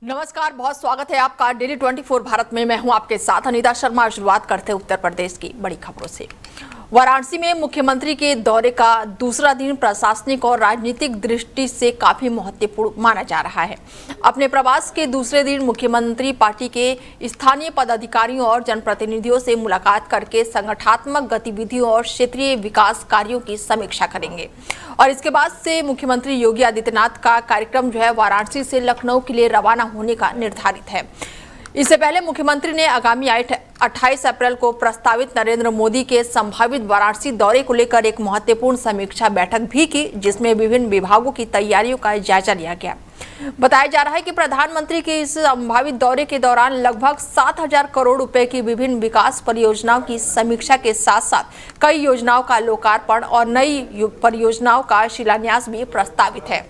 नमस्कार, बहुत स्वागत है आपका डेली 24 भारत में। मैं हूं आपके साथ अनीता शर्मा। शुरुआत करते हैं उत्तर प्रदेश की बड़ी खबरों से। वाराणसी में मुख्यमंत्री के दौरे का दूसरा दिन प्रशासनिक और राजनीतिक दृष्टि से काफी महत्वपूर्ण माना जा रहा है। अपने प्रवास के दूसरे दिन मुख्यमंत्री पार्टी के स्थानीय पदाधिकारियों और जनप्रतिनिधियों से मुलाकात करके संगठनात्मक गतिविधियों और क्षेत्रीय विकास कार्यों की समीक्षा करेंगे और इसके बाद से मुख्यमंत्री योगी आदित्यनाथ का कार्यक्रम जो है वाराणसी से लखनऊ के लिए रवाना होने का निर्धारित है। इससे पहले मुख्यमंत्री ने आगामी 28 अप्रैल को प्रस्तावित नरेंद्र मोदी के संभावित वाराणसी दौरे को लेकर एक महत्वपूर्ण समीक्षा बैठक भी की, जिसमें विभिन्न विभागों की तैयारियों का जायजा लिया गया। बताया जा रहा है कि प्रधानमंत्री के इस संभावित दौरे के दौरान लगभग 7,000 करोड़ रुपए की विभिन्न विकास परियोजनाओं की समीक्षा के साथ साथ कई योजनाओं का लोकार्पण और नई परियोजनाओं का शिलान्यास भी प्रस्तावित है।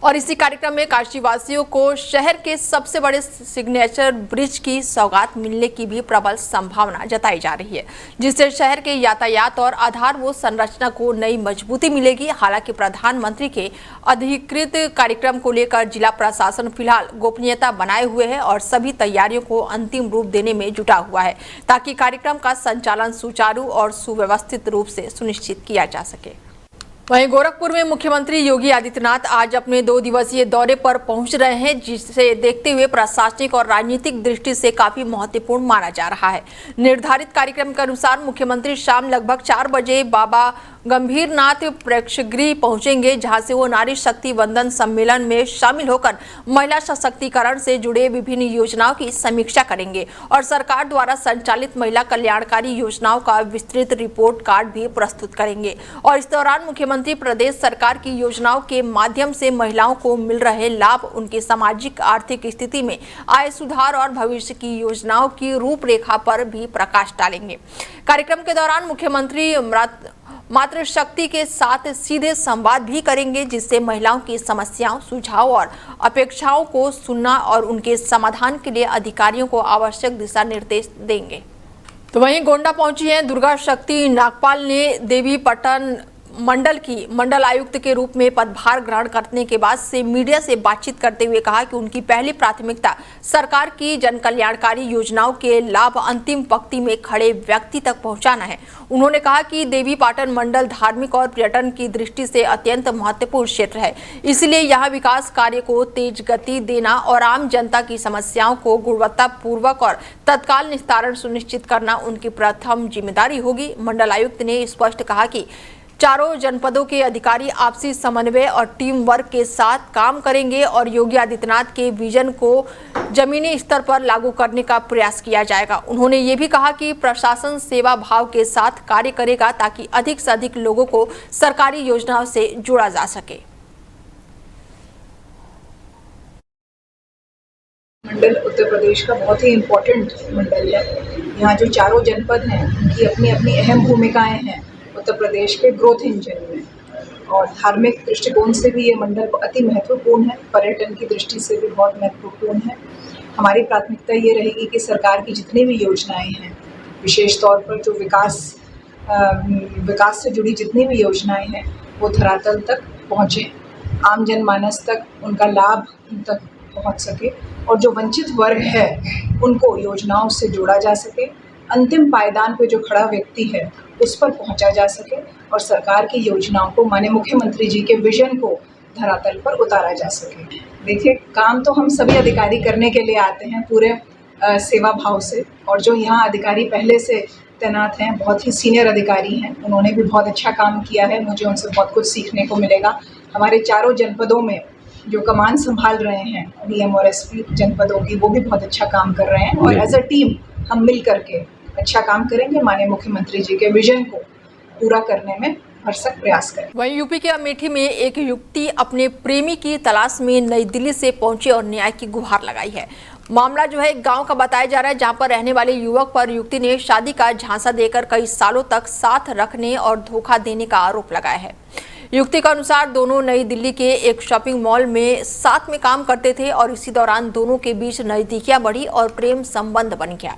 और इसी कार्यक्रम में काशीवासियों को शहर के सबसे बड़े सिग्नेचर ब्रिज की सौगात मिलने की भी प्रबल संभावना जताई जा रही है, जिससे शहर के यातायात और आधारभूत संरचना को नई मजबूती मिलेगी। हालांकि प्रधानमंत्री के अधिकृत कार्यक्रम को लेकर जिला प्रशासन फिलहाल गोपनीयता बनाए हुए है और सभी तैयारियों को अंतिम रूप देने में जुटा हुआ है, ताकि कार्यक्रम का संचालन सुचारू और सुव्यवस्थित रूप से सुनिश्चित किया जा सके। वहीं गोरखपुर में मुख्यमंत्री योगी आदित्यनाथ आज अपने 2 दिवसीय दौरे पर पहुंच रहे हैं, जिसे देखते हुए प्रशासनिक और राजनीतिक दृष्टि से काफी महत्वपूर्ण माना जा रहा है। निर्धारित कार्यक्रम के अनुसार मुख्यमंत्री शाम लगभग 4 बजे बाबा गंभीरनाथ प्रेक्षागृह पहुंचेंगे, जहां से वो नारी शक्ति वंदन सम्मेलन में शामिल होकर महिला सशक्तिकरण से जुड़े विभिन्न योजनाओं की समीक्षा करेंगे और सरकार द्वारा संचालित महिला कल्याणकारी योजनाओं का विस्तृत रिपोर्ट कार्ड भी प्रस्तुत करेंगे। और इस दौरान मुख्यमंत्री प्रदेश सरकार की योजनाओं के माध्यम से महिलाओं को मिल रहे लाभ, उनकी सामाजिक आर्थिक स्थिति में आय सुधार और भविष्य की योजनाओं की रूपरेखा पर भी प्रकाश डालेंगे। कार्यक्रम के दौरान मुख्यमंत्री मातृशक्ति के साथ सीधे संवाद भी करेंगे, जिससे महिलाओं की समस्याओं, सुझाव और अपेक्षाओं को सुनना और उनके समाधान के लिए अधिकारियों को आवश्यक दिशा निर्देश देंगे। तो वहीं गोंडा पहुंची हैं दुर्गा शक्ति नागपाल ने देवीपाटन मंडल की मंडल आयुक्त के रूप में पदभार ग्रहण करने के बाद से मीडिया से बातचीत करते हुए कहा कि उनकी पहली प्राथमिकता सरकार की जनकल्याणकारी योजनाओं के लाभ अंतिम पंक्ति में खड़े व्यक्ति तक पहुंचाना है। उन्होंने कहा कि देवीपाटन मंडल धार्मिक और पर्यटन की दृष्टि से अत्यंत महत्वपूर्ण क्षेत्र है, इसलिए यहाँ विकास कार्य को तेज गति देना और आम जनता की समस्याओं को गुणवत्तापूर्वक और तत्काल निस्तारण सुनिश्चित करना उनकी प्रथम जिम्मेदारी होगी। मंडल आयुक्त ने स्पष्ट कहा कि चारों जनपदों के अधिकारी आपसी समन्वय और टीम वर्क के साथ काम करेंगे और योगी आदित्यनाथ के विजन को जमीनी स्तर पर लागू करने का प्रयास किया जाएगा। उन्होंने ये भी कहा कि प्रशासन सेवा भाव के साथ कार्य करेगा ताकि अधिक से अधिक लोगों को सरकारी योजनाओं से जोड़ा जा सके। मंडल उत्तर प्रदेश का बहुत ही इम्पोर्टेंट मंडल है। यहाँ जो चारों जनपद हैं उनकी अपनी अपनी अहम भूमिकाएं हैं उत्तर प्रदेश के ग्रोथ इंजन में, और धार्मिक दृष्टिकोण से भी ये मंडल अति महत्वपूर्ण है, पर्यटन की दृष्टि से भी बहुत महत्वपूर्ण है। हमारी प्राथमिकता ये रहेगी कि सरकार की जितनी भी योजनाएं हैं, विशेष तौर पर जो विकास से जुड़ी जितनी भी योजनाएं हैं वो धरातल तक पहुँचें, आम जनमानस तक उनका लाभ उन तक पहुँच सके और जो वंचित वर्ग है उनको योजनाओं से जोड़ा जा सके, अंतिम पायदान पे जो खड़ा व्यक्ति है उस पर पहुंचा जा सके और सरकार की योजनाओं को, माननीय मुख्यमंत्री जी के विजन को धरातल पर उतारा जा सके। देखिए, काम तो हम सभी अधिकारी करने के लिए आते हैं पूरे सेवा भाव से, और जो यहाँ अधिकारी पहले से तैनात हैं, बहुत ही सीनियर अधिकारी हैं, उन्होंने भी बहुत अच्छा काम किया है। मुझे उनसे बहुत कुछ सीखने को मिलेगा। हमारे चारों जनपदों में जो कमान संभाल रहे हैं डीएम और एसपी जनपदों की, वो भी बहुत अच्छा काम कर रहे हैं और एज अ टीम हम मिल करके अच्छा काम करेंगे, माननीय मुख्यमंत्री जी के विजन को पूरा करने में भरसक प्रयास करें। वहीं यूपी के अमेठी में एक युवती अपने प्रेमी की तलाश में नई दिल्ली से पहुंची और न्याय की गुहार लगाई है। मामला जो है एक गांव का बताया जा रहा है, जहां पर रहने वाले युवक पर युवती ने शादी का झांसा देकर कई सालों तक साथ रखने और धोखा देने का आरोप लगाया है। युवती के अनुसार दोनों नई दिल्ली के एक शॉपिंग मॉल में साथ में काम करते थे और इसी दौरान दोनों के बीच नजदीकियां बढ़ी और प्रेम संबंध बन गया।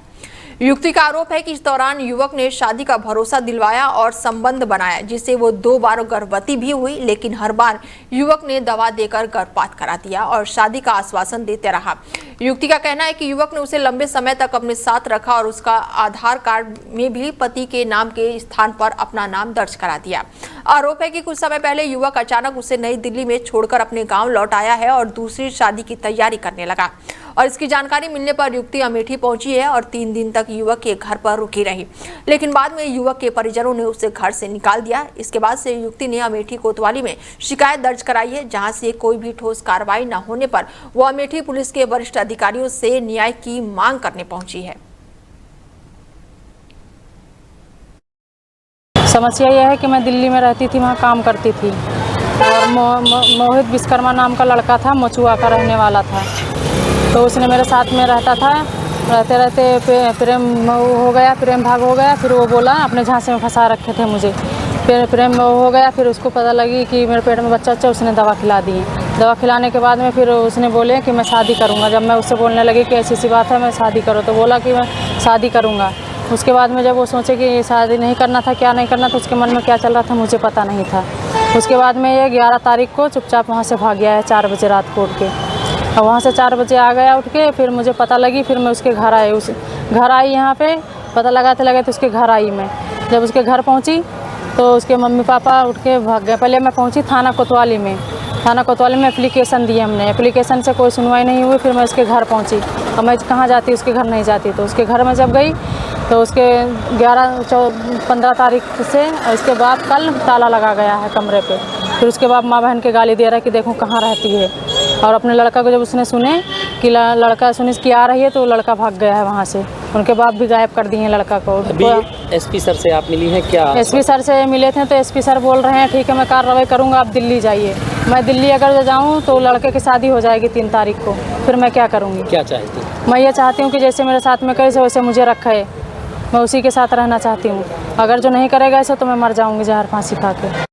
युवती का आरोप है कि इस दौरान युवक ने शादी का भरोसा दिलवाया और संबंध बनाया, जिससे वो 2 बार गर्भवती भी हुई, लेकिन हर बार युवक ने दवा देकर गर्भपात करा दिया और शादी का आश्वासन देते रहा। युवती का कहना है कि युवक ने उसे लंबे समय तक अपने साथ रखा और उसका आधार कार्ड में भी पति के नाम के स्थान पर अपना नाम दर्ज करा दिया। आरोप है कि कुछ समय पहले युवक अचानक उसे नई दिल्ली में छोड़कर अपने गांव लौट आया है और दूसरी शादी की तैयारी करने लगा और इसकी जानकारी मिलने पर युवती अमेठी पहुंची है और 3 दिन तक युवक के घर पर रुकी रही, लेकिन बाद में युवक के परिजनों ने उसे घर से निकाल दिया। इसके बाद से युवती ने अमेठी कोतवाली में शिकायत दर्ज कराई है, जहां से कोई भी ठोस कार्रवाई न होने पर वो अमेठी पुलिस के वरिष्ठ अधिकारियों से न्याय की मांग करने पहुंची है। समस्या यह है कि मैं दिल्ली में रहती थी, वहाँ काम करती थी और मोहित विश्वकर्मा नाम का लड़का था, मचुआ का रहने वाला था। तो उसने मेरे साथ में रहता था, रहते रहते प्रेम हो गया, प्रेम भाग हो गया। फिर वो बोला अपने झांसे में फंसा रखे थे मुझे, फिर प्रेम हो गया। फिर उसको पता लगी कि मेरे पेट में बच्चा, उसने दवा खिला दी। दवा खिलाने के बाद में फिर उसने बोले कि मैं शादी करूँगा। जब मैं उससे बोलने लगी कि ऐसी सी बात है, मैं शादी करो, तो बोला कि मैं शादी करूँगा। उसके बाद में जब वो सोचे कि शादी नहीं करना था, क्या नहीं करना, तो उसके मन में क्या चल रहा था मुझे पता नहीं था। उसके बाद में ये 11 तारीख को चुपचाप वहाँ से भाग गया है 4 बजे रात को उठ के। और वहाँ से 4 बजे आ गया उठ के। फिर मुझे पता लगी, फिर मैं उसके घर आई, घर आई यहाँ पे पता लगाते लगे तो उसके घर आई मैं। जब उसके घर पहुँची तो उसके मम्मी पापा उठ के भाग गए। पहले मैं पहुँची थाना कोतवाली में। थाना कोतवाली में एप्लीकेशन दी हमने, एप्लीकेशन से कोई सुनवाई नहीं हुई। फिर मैं उसके घर पहुँची और मैं कहाँ जाती, उसके घर नहीं जाती। तो उसके घर में जब गई तो उसके 15 तारीख से इसके बाद कल ताला लगा गया है कमरे पे। फिर उसके बाद माँ बहन के गाली दे रहा है कि देखो कहाँ रहती है। और अपने लड़का को जब उसने सुने कि लड़का सुने कि आ रही है, तो लड़का भाग गया है वहाँ से। उनके बाप भी गायब कर दिए लड़का को। अभी एसपी सर से आप मिली हैं क्या? एसपी सर से मिले थे तो एसपी सर बोल रहे हैं ठीक है मैं कार्रवाई करूँगा, आप दिल्ली जाइए। मैं दिल्ली अगर जाऊँ तो लड़के की शादी हो जाएगी 3 तारीख को, फिर मैं क्या करूँगी? क्या चाहती? मैं ये चाहती हूँ कि जैसे मेरे साथ में करे वैसे मुझे रखे, मैं उसी के साथ रहना चाहती हूँ। अगर जो नहीं करेगा ऐसा तो मैं मर जाऊँगी जहर फांसी खा के।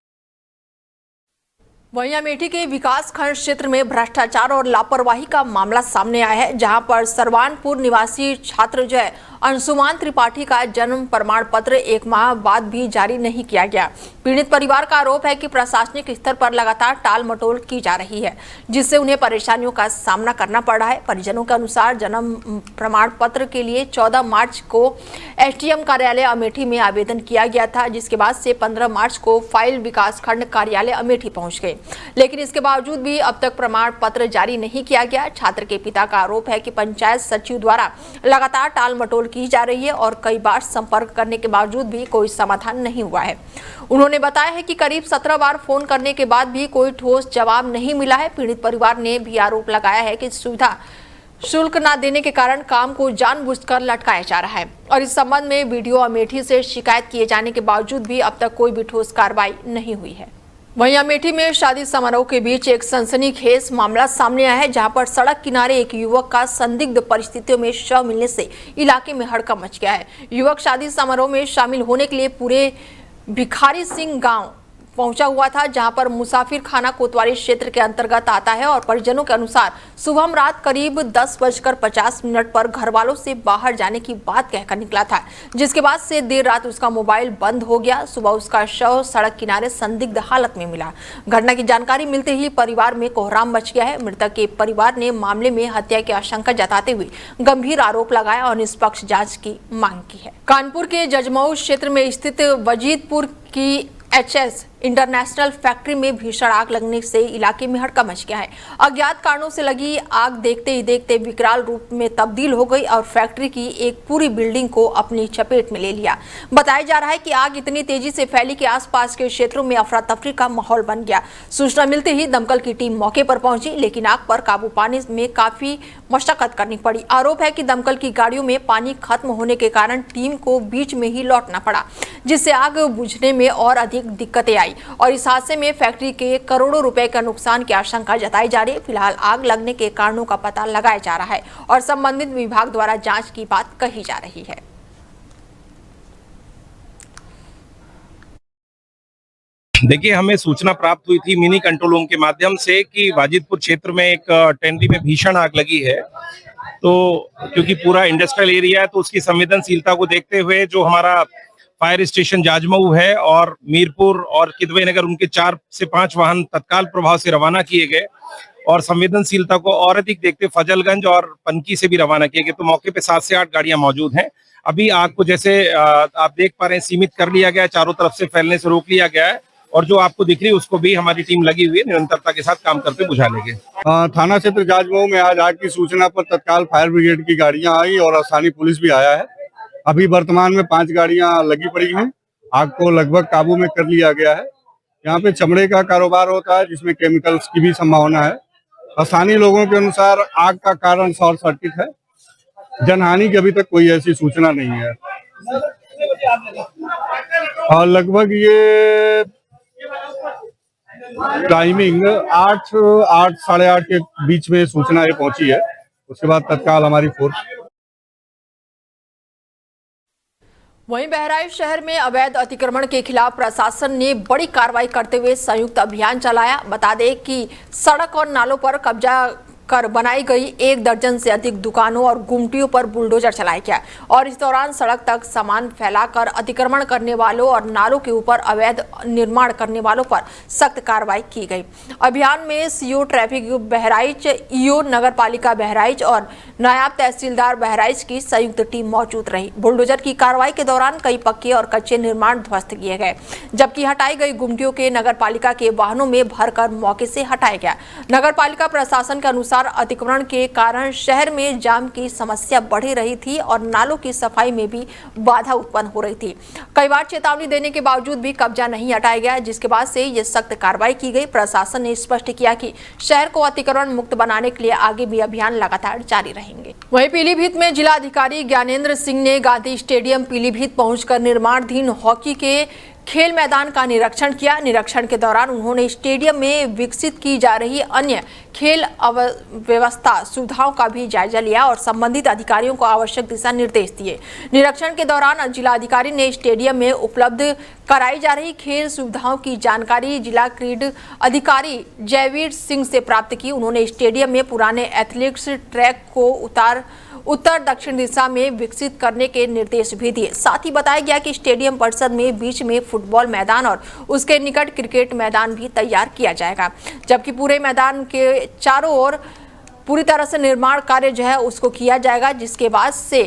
वहीं अमेठी के विकास खंड क्षेत्र में भ्रष्टाचार और लापरवाही का मामला सामने आया है, जहां पर सरवानपुर निवासी छात्र जय अंशुमान त्रिपाठी का जन्म प्रमाण पत्र 1 माह बाद भी जारी नहीं किया गया। पीड़ित परिवार का आरोप है कि प्रशासनिक स्तर पर लगातार टाल मटोल की जा रही है, जिससे उन्हें परेशानियों का सामना करना पड़ रहा है। परिजनों के अनुसार जन्म प्रमाण पत्र के लिए 14 मार्च को एसडीएम कार्यालय अमेठी में आवेदन किया गया था, जिसके बाद से 15 मार्च को फाइल विकास खंड कार्यालय अमेठी पहुंच गए, लेकिन इसके बावजूद भी अब तक प्रमाण पत्र जारी नहीं किया गया। छात्र के पिता का आरोप है कि पंचायत सचिव द्वारा लगातार टाल मटोल की जा रही है और कई बार संपर्क करने के बावजूद भी कोई समाधान नहीं हुआ है। उन्होंने बताया है कि करीब 17 बार फोन करने के बाद भी कोई ठोस जवाब नहीं मिला है। पीड़ित परिवार ने भी आरोप लगाया है कि सुविधा शुल्क न देने के कारण काम को जानबूझकर लटकाया जा रहा है और इस संबंध में वीडियो अमेठी से शिकायत किए जाने के बावजूद भी अब तक कोई भी ठोस कार्रवाई नहीं हुई है। वहीं अमेठी में शादी समारोह के बीच एक सनसनीखेज मामला सामने आया है, जहां पर सड़क किनारे एक युवक का संदिग्ध परिस्थितियों में शव मिलने से इलाके में हड़कंप मच गया है। युवक शादी समारोह में शामिल होने के लिए पूरे भिखारी सिंह गांव पहुंचा हुआ था, जहां पर मुसाफिर खाना कोतवाली क्षेत्र के अंतर्गत आता है और परिजनों के अनुसार सुबह रात करीब 10:50 पर घर वालों से बाहर जाने की बात कहकर निकला था, जिसके बाद से देर रात उसका मोबाइल बंद हो गया। सुबह उसका शव सड़क किनारे संदिग्ध हालत में मिला। घटना की जानकारी मिलते ही परिवार में कोहराम मच गया है। मृतक के परिवार ने मामले में हत्या की आशंका जताते हुए गंभीर आरोप लगाया और निष्पक्ष जांच की मांग की है। कानपुर के जजमऊ क्षेत्र में स्थित वजीदपुर की एचएस इंटरनेशनल फैक्ट्री में भीषण आग लगने से इलाके में हड़कंप मच गया है। अज्ञात कारणों से लगी आग देखते ही देखते विकराल रूप में तब्दील हो गई और फैक्ट्री की एक पूरी बिल्डिंग को अपनी चपेट में ले लिया। बताया जा रहा है कि आग इतनी तेजी से फैली कि आसपास के क्षेत्रों में अफरा तफरी का माहौल बन गया। सूचना मिलते ही दमकल की टीम मौके पर पहुंची, लेकिन आग पर काबू पाने में काफी मशक्कत करनी पड़ी। आरोप है कि दमकल की गाड़ियों में पानी खत्म होने के कारण टीम को बीच में ही लौटना पड़ा, जिससे आग बुझने में और अधिक दिक्कतें आई और इस हादसे में फैक्ट्री के करोड़ों रुपए का नुकसान की आशंका जताई जा रही है। फिलहाल आग लगने के कारणों का पता लगाया जा रहा है और संबंधित विभाग द्वारा जांच की बात कही जा रही है। देखिए, हमें सूचना प्राप्त हुई थी मिनी कंट्रोल रूम के माध्यम से कि वाजिदपुर क्षेत्र में एक टेनरी में भीषण आग लगी है तो क्योंकि पूरा इंडस्ट्रियल एरिया है तो उसकी संवेदनशीलता को देखते हुए जो हमारा फायर स्टेशन जाजमऊ है और मीरपुर और किदवई नगर, उनके 4 से 5 वाहन तत्काल प्रभाव से रवाना किए गए और संवेदनशीलता को और अधिक देखते फजलगंज और पनकी से भी रवाना किए गए। तो मौके पे 7 से 8 गाड़ियां मौजूद हैं। अभी आग को जैसे आप देख पा रहे हैं सीमित कर लिया गया है, चारों तरफ से फैलने से रोक लिया गया है और जो आपको दिख रही है उसको भी हमारी टीम लगी हुई है, निरंतरता के साथ काम करते बुझा लेंगे। थाना क्षेत्र जाजमऊ में आज आग की सूचना पर तत्काल फायर ब्रिगेड की गाड़ियां आई और स्थानीय पुलिस भी आया है। अभी वर्तमान में 5 गाड़ियां लगी पड़ी हैं। आग को लगभग काबू में कर लिया गया है। यहाँ पे चमड़े का कारोबार होता है जिसमें केमिकल्स की भी संभावना है। स्थानीय लोगों के अनुसार आग का कारण शॉर्ट सर्किट है। जनहानि की अभी तक कोई ऐसी सूचना नहीं है और लगभग ये टाइमिंग 8 साढ़े 8 के बीच में सूचना ये पहुंची है। उसके बाद तत्काल हमारी फोर्स। वहीं बहराइच शहर में अवैध अतिक्रमण के खिलाफ प्रशासन ने बड़ी कार्रवाई करते हुए संयुक्त अभियान चलाया। बता दें कि सड़क और नालों पर कब्जा कर बनाई गई 1 दर्जन से अधिक दुकानों और गुमटियों पर बुलडोजर चलाया गया और इस दौरान सड़क तक सामान फैलाकर अतिक्रमण करने वालों और नालों के ऊपर अवैध निर्माण करने वालों पर सख्त कार्रवाई की गई। अभियान में सीओ ट्रैफिक बहराइच, ईओ नगर पालिका बहराइच और नायब तहसीलदार बहराइच की संयुक्त टीम मौजूद रही। बुलडोजर की कार्रवाई के दौरान कई पक्के और कच्चे निर्माण ध्वस्त किए गए, जबकि हटाई गई गुमटियों के नगर पालिका के वाहनों में भरकर मौके से हटाया गया। नगर पालिका प्रशासन के अनुसार अतिक्रमण के कारण शहर में जाम की समस्या बढ़ी रही थी और नालों की सफाई में भी बाधा उत्पन्न हो रही थी। कई बार चेतावनी देने के बावजूद भी कब्जा नहीं हटाया गया, जिसके बाद से ये सख्त कार्रवाई की गई। प्रशासन ने स्पष्ट किया कि शहर को अतिक्रमण मुक्त बनाने के लिए आगे भी अभियान लगातार जारी रहेंगे। वहीं पीलीभीत में जिला अधिकारी ज्ञानेंद्र सिंह ने गांधी स्टेडियम पीलीभीत पहुंचकर निर्माणाधीन हॉकी के खेल मैदान का निरीक्षण किया। निरीक्षण के दौरान उन्होंने स्टेडियम में विकसित की जा रही अन्य खेल व्यवस्था सुविधाओं का भी जायजा लिया और संबंधित अधिकारियों को आवश्यक दिशा निर्देश दिए। निरीक्षण के दौरान जिला अधिकारी ने स्टेडियम में उपलब्ध कराई जा रही खेल सुविधाओं की जानकारी जिला क्रीडा अधिकारी जयवीर सिंह से प्राप्त की। उन्होंने स्टेडियम में पुराने एथलेटिक्स ट्रैक को उत्तर दक्षिण दिशा में विकसित करने के निर्देश भी दिए। साथ ही बताया गया कि स्टेडियम परिसर में बीच में फुटबॉल मैदान और उसके निकट क्रिकेट मैदान भी तैयार किया जाएगा, जबकि पूरे मैदान के चारों ओर पूरी तरह से निर्माण कार्य जो है उसको किया जाएगा, जिसके बाद से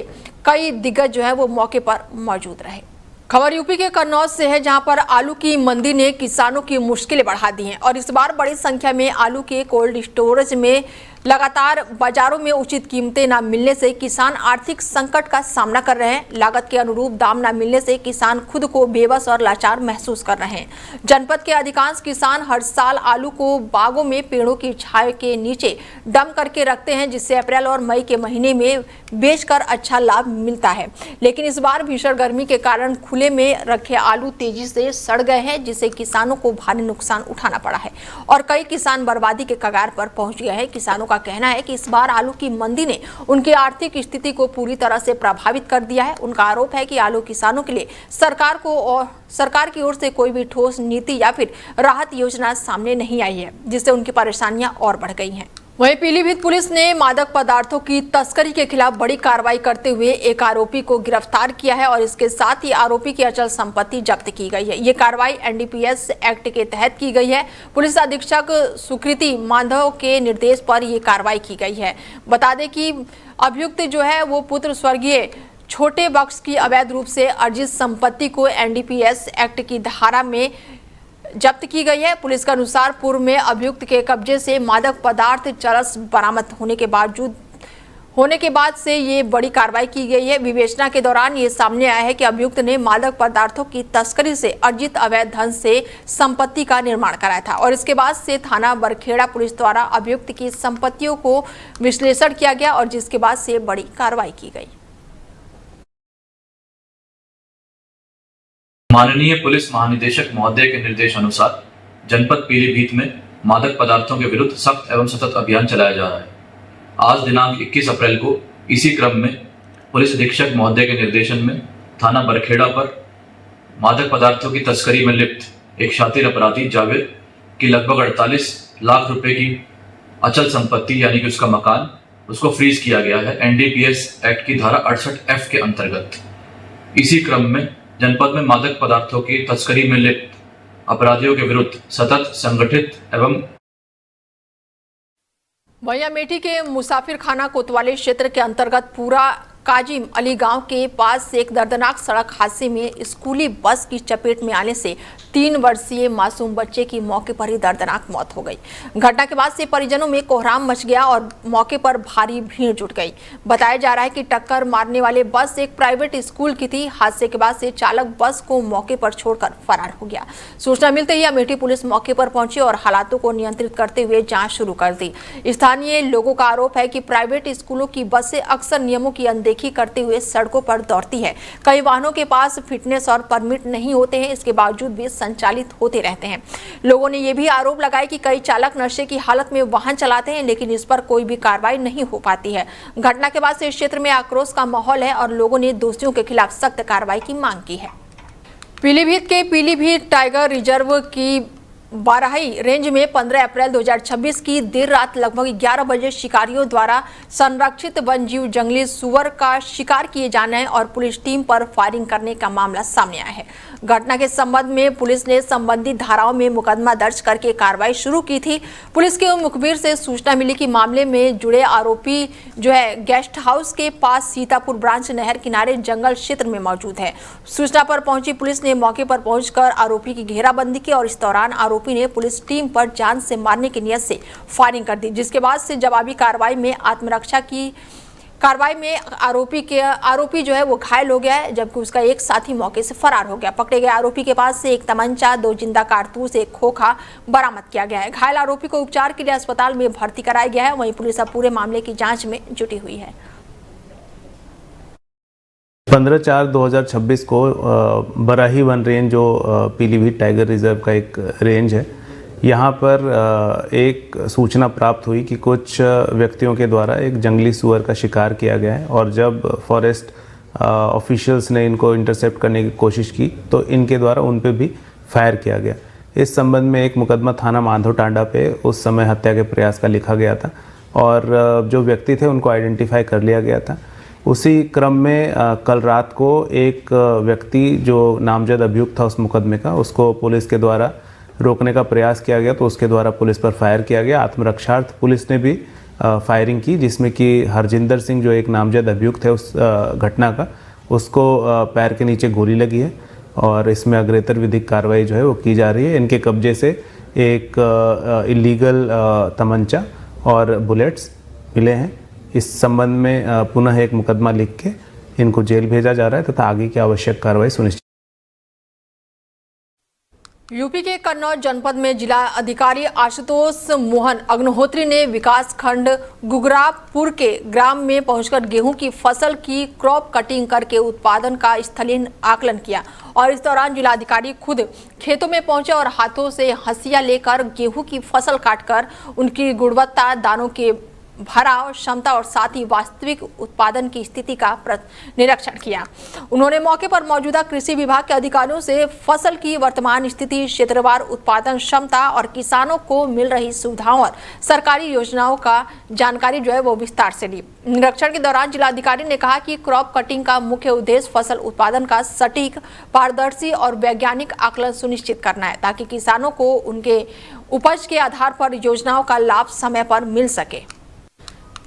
कई दिग्गज जो है वो मौके पर मौजूद रहे। खबर यूपी के कन्नौज से है, जहां पर आलू की मंदी ने किसानों की मुश्किलें बढ़ा दी हैं और इस बार बड़ी संख्या में आलू के कोल्ड स्टोरेज में लगातार बाजारों में उचित कीमतें न मिलने से किसान आर्थिक संकट का सामना कर रहे हैं। लागत के अनुरूप दाम न मिलने से किसान खुद को बेबस और लाचार महसूस कर रहे हैं। जनपद के अधिकांश किसान हर साल आलू को बागों में पेड़ों की छाया के नीचे डंप करके रखते हैं, जिससे अप्रैल और मई के महीने में बेचकर अच्छा लाभ मिलता है। लेकिन इस बार भीषण गर्मी के कारण खुले में रखे आलू तेजी से सड़ गए हैं, जिससे किसानों को भारी नुकसान उठाना पड़ा है और कई किसान बर्बादी के कगार पर पहुंच गए हैं। किसानों का कहना है कि इस बार आलू की मंदी ने उनकी आर्थिक स्थिति को पूरी तरह से प्रभावित कर दिया है। उनका आरोप है कि आलू किसानों के लिए सरकार की ओर से कोई भी ठोस नीति या फिर राहत योजना सामने नहीं आई है, जिससे उनकी परेशानियां और बढ़ गई हैं। वहीं पीलीभीत पुलिस ने मादक पदार्थों की तस्करी के खिलाफ बड़ी कार्रवाई करते हुए एक आरोपी को गिरफ्तार किया है और इसके साथ ही आरोपी की अचल संपत्ति जब्त की गई है। ये कार्रवाई एनडीपीएस एक्ट के तहत की गई है। पुलिस अधीक्षक सुकृति माधव के निर्देश पर यह कार्रवाई की गई है। बता दें कि अभियुक्त जो है वो पुत्र स्वर्गीय छोटे बख्श की अवैध रूप से अर्जित संपत्ति को एनडीपीएस एक्ट की धारा में जब्त की गई है। पुलिस के अनुसार पूर्व में अभियुक्त के कब्जे से मादक पदार्थ चरस बरामद होने के बाद से ये बड़ी कार्रवाई की गई है। विवेचना के दौरान ये सामने आया है कि अभियुक्त ने मादक पदार्थों की तस्करी से अर्जित अवैध धन से संपत्ति का निर्माण कराया था और इसके बाद से थाना बरखेड़ा पुलिस द्वारा अभियुक्त की संपत्तियों को विश्लेषण किया गया और जिसके बाद से बड़ी कार्रवाई की गई। माननीय पुलिस महानिदेशक महोदय के निर्देश अनुसार जनपद पीलीभीत में मादक पदार्थों के विरुद्ध सख्त एवं सतत अभियान चलाया जा रहा है। आज दिनांक 21 अप्रैल को इसी क्रम में पुलिस अधीक्षक महोदय के निर्देशन में थाना बरखेड़ा पर मादक पदार्थों की तस्करी में लिप्त एक शातिर अपराधी जावेद की लगभग 48 लाख रुपए की अचल संपत्ति यानी कि उसका मकान उसको फ्रीज किया गया है एनडीपीएस एक्ट की धारा 68F के अंतर्गत। इसी क्रम में जनपद में मादक पदार्थों की तस्करी में लिप्त अपराधियों के विरुद्ध सतत संगठित एवं वहीं अमेठी के मुसाफिर खाना कोतवाली क्षेत्र के अंतर्गत पूरा काजिम अली गांव के पास एक दर्दनाक सड़क हादसे में स्कूली बस की चपेट में आने से 3 वर्षीय मासूम बच्चे की मौके पर ही दर्दनाक मौत हो गई। घटना के बाद से परिजनों में कोहराम मच गया और मौके पर भारी भीड़ जुट गई। बताया जा रहा है कि टक्कर मारने वाले बस एक प्राइवेट स्कूल की थी। हादसे के बाद से चालक बस को मौके पर छोड़कर फरार हो गया। सूचना मिलते ही अमेठी पुलिस मौके पर पहुंची और हालातों को नियंत्रित करते हुए जाँच शुरू कर दी। स्थानीय लोगों का आरोप है कि प्राइवेट स्कूलों की बसें अक्सर नियमों की अनदेखी करते हुए सड़कों पर दौड़ती है। कई वाहनों के पास फिटनेस और परमिट नहीं होते हैं, इसके बावजूद भी संचालित होते रहते हैं। लोगों ने यह भी आरोप लगाया कि कई चालक नशे की हालत में वाहन चलाते हैं, लेकिन इस पर कोई भी कार्रवाई नहीं हो पाती है। घटना के बाद से इस क्षेत्र में आक्रोश का माहौल है और लोगों ने दोषियों के खिलाफ सख्त कार्रवाई की मांग की है। पीलीभीत के पीलीभीत टाइगर रिजर्व की बाराही रेंज में 15 अप्रैल 2026 की देर रात लगभग 11 बजे शिकारियों द्वारा संरक्षित वन्यजीव जंगली सुअर का शिकार किए जाने और पुलिस टीम पर फायरिंग करने का मामला सामने आया है। घटना के संबंध में पुलिस ने संबंधित धाराओं में मुकदमा दर्ज करके कार्रवाई शुरू की थी। पुलिस के मुखबिर से सूचना मिली कि मामले में जुड़े आरोपी गेस्ट हाउस के पास सीतापुर ब्रांच नहर किनारे जंगल क्षेत्र में मौजूद है। सूचना पर पहुंची पुलिस ने मौके पर पहुंचकर आरोपी की घेराबंदी की और इस दौरान आरोपी ने पुलिस टीम पर जान से मारने की नियत से फायरिंग कर दी, जिसके बाद से जवाबी कार्रवाई में आत्मरक्षा की कार्रवाई में आरोपी वो घायल हो गया है, जबकि उसका एक साथी मौके से फरार हो गया। पकड़े गए आरोपी के पास से एक तमंचा, 2 जिंदा कारतूस, एक खोखा बरामद किया गया है। घायल आरोपी को उपचार के लिए अस्पताल में भर्ती कराया गया है। वहीं पुलिस अब पूरे मामले की जांच में जुटी हुई है। 15/4/2026 को बराही वन रेंज जो पीलीभीत टाइगर रिजर्व का एक रेंज है, यहाँ पर एक सूचना प्राप्त हुई कि कुछ व्यक्तियों के द्वारा एक जंगली सुअर का शिकार किया गया है और जब फॉरेस्ट ऑफिशियल्स ने इनको इंटरसेप्ट करने की कोशिश की तो इनके द्वारा उन पे भी फायर किया गया। इस संबंध में एक मुकदमा थाना माधो टांडा पे उस समय हत्या के प्रयास का लिखा गया था और जो व्यक्ति थे उनको आइडेंटिफाई कर लिया गया था। उसी क्रम में कल रात को एक व्यक्ति जो नामजद अभियुक्त था उस मुकदमे का, उसको पुलिस के द्वारा रोकने का प्रयास किया गया तो उसके द्वारा पुलिस पर फायर किया गया। आत्मरक्षार्थ पुलिस ने भी फायरिंग की, जिसमें कि हरजिंदर सिंह जो एक नामजद अभियुक्त है उस घटना का, उसको पैर के नीचे गोली लगी है और इसमें अग्रेतर विधिक कार्रवाई जो है वो की जा रही है। इनके कब्जे से एक इलीगल तमंचा और बुलेट्स मिले हैं। इस संबंध में पुनः एक मुकदमा लिख के इनको जेल भेजा जा रहा है तथा आगे की आवश्यक कार्रवाई सुनिश्चित। यूपी के कन्नौज जनपद में जिला अधिकारी आशुतोष मोहन अग्निहोत्री ने विकास खंड गुगरापुर के ग्राम में पहुंचकर गेहूं की फसल की क्रॉप कटिंग करके उत्पादन का स्थलीय आकलन किया और इस दौरान जिलाधिकारी खुद खेतों में पहुंचे और हाथों से हंसिया लेकर गेहूं की फसल काटकर उनकी गुणवत्ता, दानों के भराव क्षमता और साथ ही वास्तविक उत्पादन की स्थिति का निरीक्षण किया। उन्होंने मौके पर मौजूदा कृषि विभाग के अधिकारियों से फसल की वर्तमान स्थिति, क्षेत्रवार उत्पादन क्षमता और किसानों को मिल रही सुविधाओं और सरकारी योजनाओं का जानकारी वो विस्तार से ली। निरीक्षण के दौरान जिलाधिकारी ने कहा कि क्रॉप कटिंग का मुख्य उद्देश्य फसल उत्पादन का सटीक, पारदर्शी और वैज्ञानिक आकलन सुनिश्चित करना है ताकि किसानों को उनके उपज के आधार पर योजनाओं का लाभ समय पर मिल सके।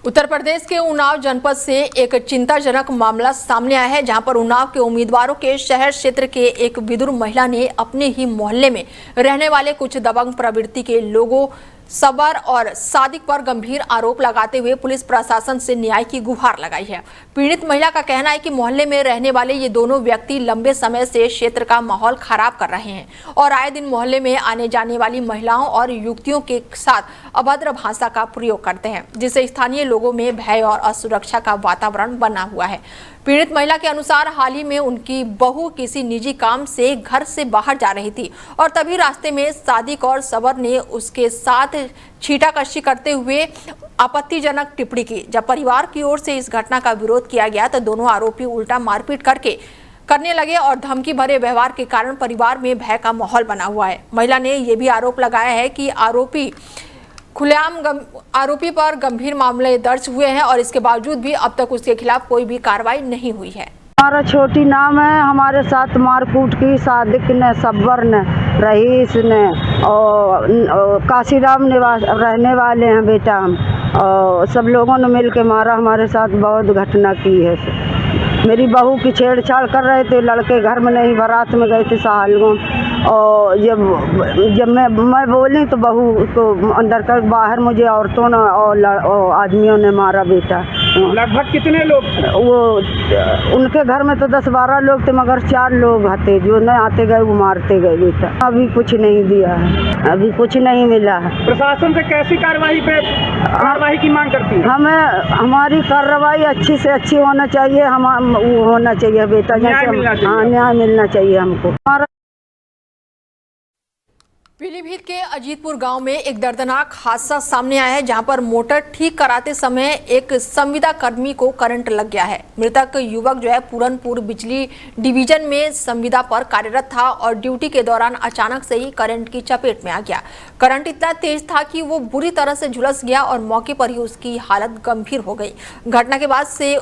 उत्तर प्रदेश के उन्नाव जनपद से एक चिंताजनक मामला सामने आया है, जहां पर उन्नाव के उम्मीदवारों के शहर क्षेत्र के एक विधुर महिला ने अपने ही मोहल्ले में रहने वाले कुछ दबंग प्रवृत्ति के लोगों सबर और सादिक पर गंभीर आरोप लगाते हुए पुलिस प्रशासन से न्याय की गुहार लगाई है। पीड़ित महिला का कहना है कि मोहल्ले में रहने वाले ये दोनों व्यक्ति लंबे समय से क्षेत्र का माहौल खराब कर रहे हैं और आए दिन मोहल्ले में आने जाने वाली महिलाओं और युवतियों के साथ अभद्र भाषा का प्रयोग करते हैं, जिससे स्थानीय लोगों में भय और असुरक्षा का वातावरण बना हुआ है। पीड़ित महिला के अनुसार हाल ही में उनकी बहू किसी निजी काम से घर से बाहर जा रही थी और तभी रास्ते में सादिक और सबर ने उसके साथ छीटाकशी करते हुए आपत्तिजनक टिप्पणी की। जब परिवार की ओर से इस घटना का विरोध किया गया तो दोनों आरोपी उल्टा मारपीट करने लगे और धमकी भरे व्यवहार के कारण परिवार में भय का माहौल बना हुआ है। महिला ने यह भी आरोप लगाया है कि आरोपी खुलेआम आरोपी पर गंभीर मामले दर्ज हुए हैं और इसके बावजूद भी अब तक उसके खिलाफ कोई भी कार्रवाई नहीं हुई है। हमारा छोटी नाम है, हमारे साथ मारकूट की सादिक ने, सब्बर ने, रईस ने और काशीराम निवास रहने वाले हैं बेटा हम, और सब लोगों ने मिल के मारा। हमारे साथ बहुत घटना की है। मेरी बहू की छेड़छाड़ कर रहे थे, लड़के घर में नहीं, बारात में गए थे साहलगंज, और जब मैं बोली तो बहू को अंदर कर बाहर मुझे औरतों ने और आदमियों ने मारा बेटा। लगभग कितने लोग थे? वो उनके घर में तो 10-12 लोग थे, मगर 4 लोग थे जो न आते गए वो मारते गए बेटा। अभी कुछ नहीं दिया है, अभी कुछ नहीं मिला है। प्रशासन से कैसी कार्रवाई की मांग करती है? हमें हमारी कार्रवाई अच्छी से अच्छी होना चाहिए, हम वो होना चाहिए बेटा, जैसे हाँ न्याय मिलना चाहिए हमको। पीलीभीत के अजीतपुर गांव में एक दर्दनाक हादसा सामने आया है, जहां पर मोटर ठीक कराते समय एक संविदा कर्मी को करंट लग गया है। मृतक युवक जो है पूरनपुर बिजली डिवीजन में संविदा पर कार्यरत था और ड्यूटी के दौरान अचानक से ही करंट की चपेट में आ गया। करंट इतना तेज था कि वो बुरी तरह से झुलस गया और मौके पर ही उसकी हालत गंभीर हो गई। घटना के बाद से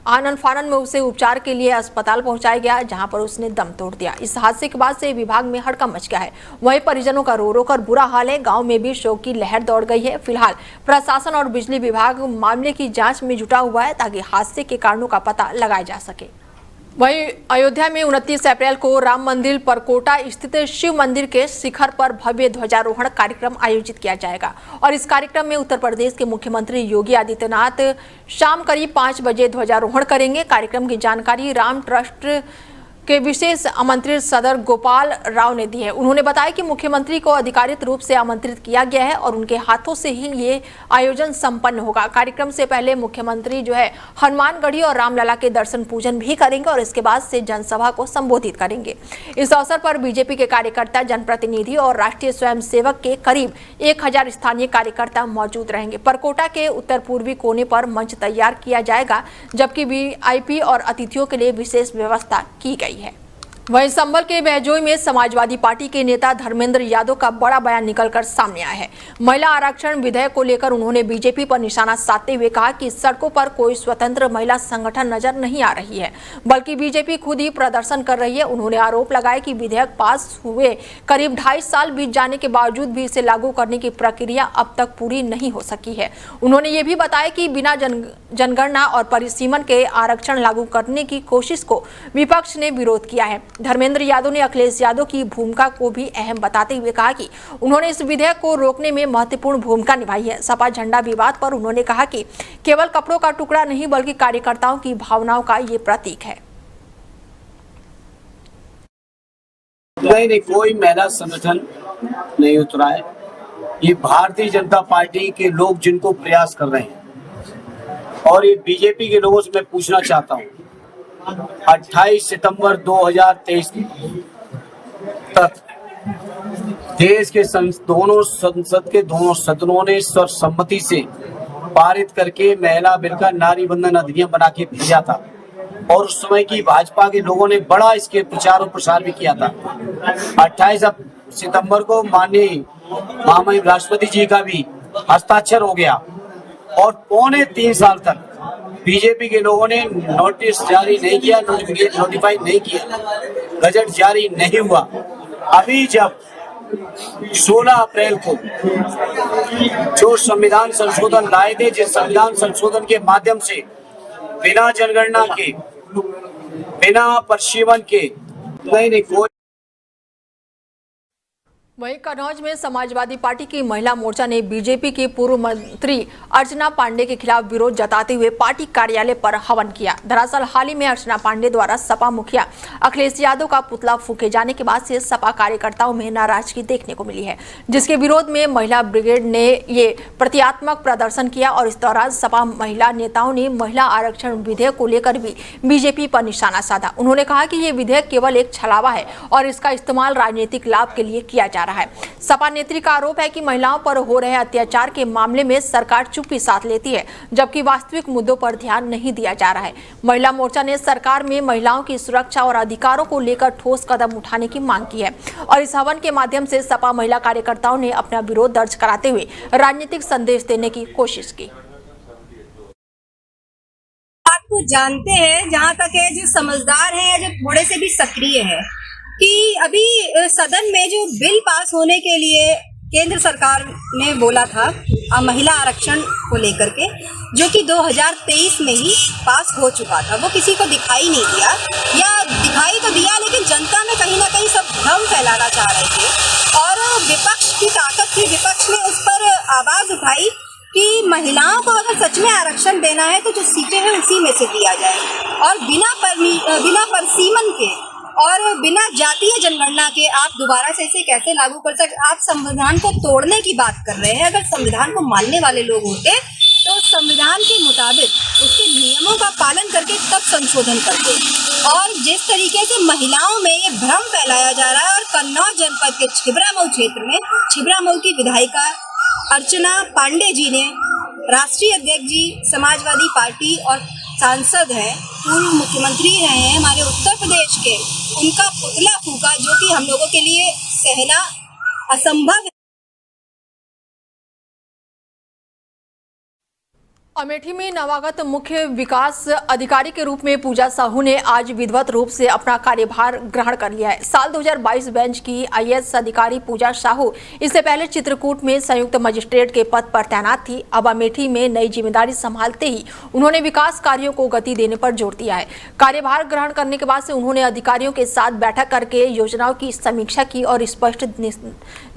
आनन फानन में उसे उपचार के लिए अस्पताल पहुंचाया गया, जहां पर उसने दम तोड़ दिया। इस हादसे के बाद से विभाग में हड़कंप मच गया है। वहीं परिजनों का रो रो कर बुरा हाल है। गांव में भी शोक की लहर दौड़ गई है। फिलहाल प्रशासन और बिजली विभाग मामले की जांच में जुटा हुआ है ताकि हादसे के कारणों का पता लगाया जा सके। वहीं अयोध्या में 29 अप्रैल को राम मंदिर परकोटा स्थित शिव मंदिर के शिखर पर भव्य ध्वजारोहण कार्यक्रम आयोजित किया जाएगा और इस कार्यक्रम में उत्तर प्रदेश के मुख्यमंत्री योगी आदित्यनाथ शाम करीब 5 बजे ध्वजारोहण करेंगे। कार्यक्रम की जानकारी राम ट्रस्ट के विशेष आमंत्रित सदर गोपाल राव ने दी है। उन्होंने बताया कि मुख्यमंत्री को अधिकारित रूप से आमंत्रित किया गया है और उनके हाथों से ही ये आयोजन संपन्न होगा। कार्यक्रम से पहले मुख्यमंत्री जो है हनुमानगढ़ी और रामलला के दर्शन पूजन भी करेंगे और इसके बाद से जनसभा को संबोधित करेंगे। इस अवसर पर बीजेपी के कार्यकर्ता, जनप्रतिनिधि और राष्ट्रीय स्वयंसेवक के करीब 1000 स्थानीय कार्यकर्ता मौजूद रहेंगे। परकोटा के उत्तर पूर्वी कोने पर मंच तैयार किया जाएगा, जबकि वीआईपी और अतिथियों के लिए विशेष व्यवस्था की गई है। वहीं संभल के बहजोई में समाजवादी पार्टी के नेता धर्मेंद्र यादव का बड़ा बयान निकलकर सामने आया है। महिला आरक्षण विधेयक को लेकर उन्होंने बीजेपी पर निशाना साधते हुए कहा कि सड़कों पर कोई स्वतंत्र महिला संगठन नजर नहीं आ रही है, बल्कि बीजेपी खुद ही प्रदर्शन कर रही है। उन्होंने आरोप लगाया कि विधेयक पास हुए करीब 2.5 साल बीत जाने के बावजूद भी इसे लागू करने की प्रक्रिया अब तक पूरी नहीं हो सकी है। उन्होंने ये भी बताया कि बिना जनगणना और परिसीमन के आरक्षण लागू करने की कोशिश को विपक्ष ने विरोध किया है। धर्मेंद्र यादव ने अखिलेश यादव की भूमिका को भी अहम बताते हुए कहा कि उन्होंने इस विधेयक को रोकने में महत्वपूर्ण भूमिका निभाई है। सपा झंडा विवाद पर उन्होंने कहा कि केवल कपड़ों का टुकड़ा नहीं बल्कि कार्यकर्ताओं की भावनाओं का ये प्रतीक है। नहीं, कोई महिला संगठन नहीं उतरा है। ये भारतीय जनता पार्टी के लोग जिनको प्रयास कर रहे हैं और ये बीजेपी के लोगों से मैं पूछना चाहता हूँ, 28 सितंबर 2023 तक देश के दोनों संसद के दोनों सदनों ने सर्वसम्मति से पारित करके महिला बिल का नारी बंधन अधिनियम बना के भेजा था और उस समय की भाजपा के लोगों ने बड़ा इसके प्रचार और प्रसार भी किया था। 28 सितंबर को माननीय महामहिम राष्ट्रपति जी का भी हस्ताक्षर हो गया और 3.25 साल तक बीजेपी के लोगों ने नोटिस जारी नहीं किया, नोटिफाई नहीं किया, गजट जारी नहीं हुआ। अभी जब 16 अप्रैल को जो संविधान संशोधन लाए थे, जिस संविधान संशोधन के माध्यम से बिना जनगणना के, बिना परिसीमन के नहीं कोई। वहीं कन्नौज में समाजवादी पार्टी की महिला मोर्चा ने बीजेपी की पूर्व मंत्री अर्चना पांडे के खिलाफ विरोध जताते हुए पार्टी कार्यालय पर हवन किया। दरअसल हाल ही में अर्चना पांडे द्वारा सपा मुखिया अखिलेश यादव का पुतला फूके जाने के बाद से सपा कार्यकर्ताओं में नाराजगी देखने को मिली है, जिसके विरोध में महिला ब्रिगेड ने ये प्रतीकात्मक प्रदर्शन किया और इस दौरान सपा महिला नेताओं ने महिला आरक्षण विधेयक को लेकर भी बीजेपी पर निशाना साधा। उन्होंने कहा कि ये विधेयक केवल एक छलावा है और इसका इस्तेमाल राजनीतिक लाभ के लिए किया जा रहा है। सपा नेत्री का आरोप है कि महिलाओं पर हो रहे अत्याचार के मामले में सरकार चुप्पी साध लेती है, जबकि वास्तविक मुद्दों पर ध्यान नहीं दिया जा रहा है। महिला मोर्चा ने सरकार में महिलाओं की सुरक्षा और अधिकारों को लेकर ठोस कदम उठाने की मांग की है और इस हवन के माध्यम से सपा महिला कार्यकर्ताओं ने अपना विरोध दर्ज कराते हुए राजनीतिक संदेश देने की कोशिश की। को जानते हैं, जहाँ तक है जो समझदार है या जो थोड़े से भी सक्रिय है, कि अभी सदन में जो बिल पास होने के लिए केंद्र सरकार ने बोला था महिला आरक्षण को लेकर के, जो कि 2023 में ही पास हो चुका था, वो किसी को दिखाई नहीं दिया, या दिखाई तो दिया लेकिन जनता में कहीं ना कहीं सब भ्रम फैलाना चाह रहे थे और विपक्ष की ताकत थी। विपक्ष ने उस पर आवाज उठाई कि महिलाओं को अगर सच में आरक्षण देना है तो जो सीटें हैं उसी में से दिया जाए और बिना परसीमन के और बिना जातीय जनगणना के आप दोबारा से इसे कैसे लागू कर सकते। आप संविधान को तोड़ने की बात कर रहे हैं। अगर संविधान को मानने वाले लोग होते तो संविधान के मुताबिक उसके नियमों का पालन करके तब संशोधन करते। और जिस तरीके से महिलाओं में ये भ्रम फैलाया जा रहा है और कन्नौज जनपद के छिबरामऊ क्षेत्र में छिबरामऊ की विधायिका अर्चना पांडे जी ने, राष्ट्रीय अध्यक्ष जी समाजवादी पार्टी और सांसद हैं, पूर्व मुख्यमंत्री रहे हैं हमारे उत्तर प्रदेश के, उनका पुतला फूका, जो कि हम लोगों के लिए सहना असंभव है। अमेठी में नवागत मुख्य विकास अधिकारी के रूप में पूजा साहू ने आज विधिवत रूप से अपना कार्यभार ग्रहण कर लिया है। साल 2022 बैच की आईएएस अधिकारी पूजा साहू इससे पहले चित्रकूट में संयुक्त मजिस्ट्रेट के पद पर तैनात थी। अब अमेठी में नई जिम्मेदारी संभालते ही उन्होंने विकास कार्यों को गति देने पर जोर दिया है। कार्यभार ग्रहण करने के बाद से उन्होंने अधिकारियों के साथ बैठक करके योजनाओं की समीक्षा की और स्पष्ट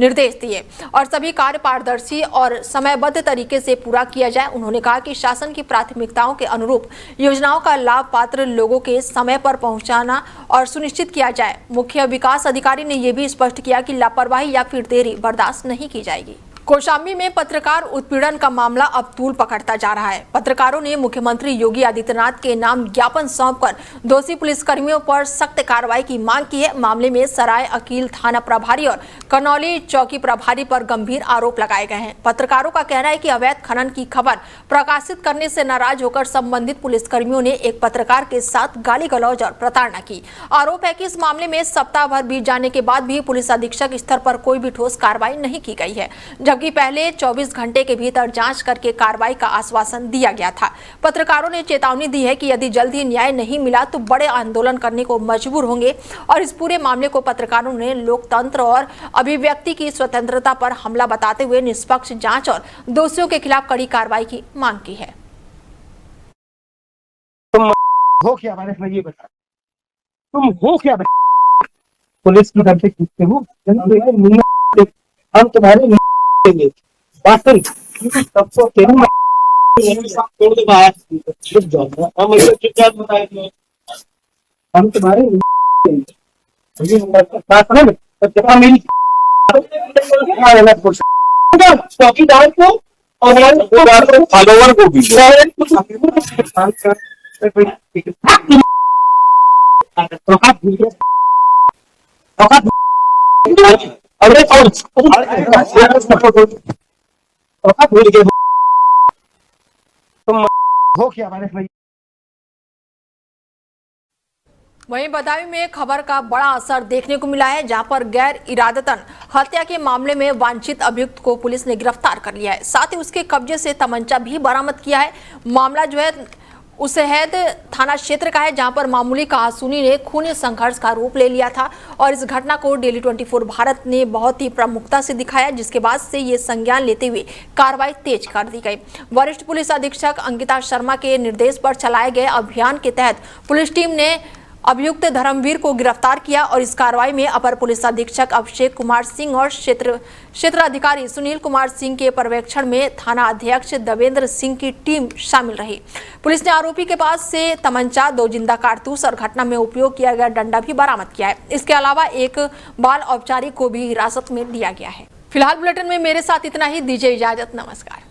निर्देश दिए और सभी कार्य पारदर्शी और समयबद्ध तरीके से पूरा किया जाए। उन्होंने कहा कि शासन की प्राथमिकताओं के अनुरूप योजनाओं का लाभ पात्र लोगों के समय पर पहुंचाना और सुनिश्चित किया जाए। मुख्य विकास अधिकारी ने यह भी स्पष्ट किया कि लापरवाही या फिर देरी बर्दाश्त नहीं की जाएगी। कौशाम्बी में पत्रकार उत्पीड़न का मामला अब तूल पकड़ता जा रहा है। पत्रकारों ने मुख्यमंत्री योगी आदित्यनाथ के नाम ज्ञापन सौंपकर दोषी पुलिसकर्मियों पर सख्त कार्रवाई की मांग की है। मामले में सराय अकील थाना प्रभारी और कनौली चौकी प्रभारी पर गंभीर आरोप लगाए गए हैं। पत्रकारों का कहना है कि अवैध खनन की खबर प्रकाशित करने से नाराज होकर संबंधित पुलिसकर्मियों ने एक पत्रकार के साथ गाली गलौज और प्रताड़ना की। आरोप है कि इस मामले में सप्ताह भर बीत जाने के बाद भी पुलिस अधीक्षक स्तर पर कोई भी ठोस कार्रवाई नहीं की गई है, जबकि पहले 24 घंटे के भीतर जांच करके कार्रवाई का आश्वासन दिया गया था। पत्रकारों ने चेतावनी दी है कि यदि जल्दी न्याय नहीं मिला तो बड़े आंदोलन करने को मजबूर होंगे और इस पूरे मामले को पत्रकारों ने लोकतंत्र और अभिव्यक्ति की स्वतंत्रता पर हमला बताते हुए निष्पक्ष जांच और दोषियों के खिलाफ कड़ी कार्रवाई की मांग की है। तुम हो क्या मैंने ये बता, तुम हो क्या पुलिस की तरफ से पूछते हो, हम तुम्हारे सबको तोड़ दो बाहर, हम तुम्हारे चौकीदार को और फॉलोवर को भी हो क्या हमारे। वहीं बदायूं में खबर का बड़ा असर देखने को मिला है, जहां पर गैर इरादतन हत्या के मामले में वांछित अभियुक्त को पुलिस ने गिरफ्तार कर लिया है। साथ ही उसके कब्जे से तमंचा भी बरामद किया है। मामला जो है उसहैद थाना क्षेत्र का है, जहां पर मामूली कहासुनी ने खूनी संघर्ष का रूप ले लिया था और इस घटना को डेली 24 भारत ने बहुत ही प्रमुखता से दिखाया, जिसके बाद से ये संज्ञान लेते हुए कार्रवाई तेज कर दी गई। वरिष्ठ पुलिस अधीक्षक अंकिता शर्मा के निर्देश पर चलाए गए अभियान के तहत पुलिस टीम ने अभियुक्त धर्मवीर को गिरफ्तार किया और इस कार्रवाई में अपर पुलिस अधीक्षक अभिषेक कुमार सिंह और क्षेत्र अधिकारी सुनील कुमार सिंह के पर्यवेक्षण में थाना अध्यक्ष देवेंद्र सिंह की टीम शामिल रही। पुलिस ने आरोपी के पास से तमंचा, 2 जिंदा कारतूस और घटना में उपयोग किया गया डंडा भी बरामद किया है। इसके अलावा एक बाल औपचारिक को भी हिरासत में लिया गया है। फिलहाल बुलेटिन में मेरे साथ इतना ही। दीजिए इजाजत, नमस्कार।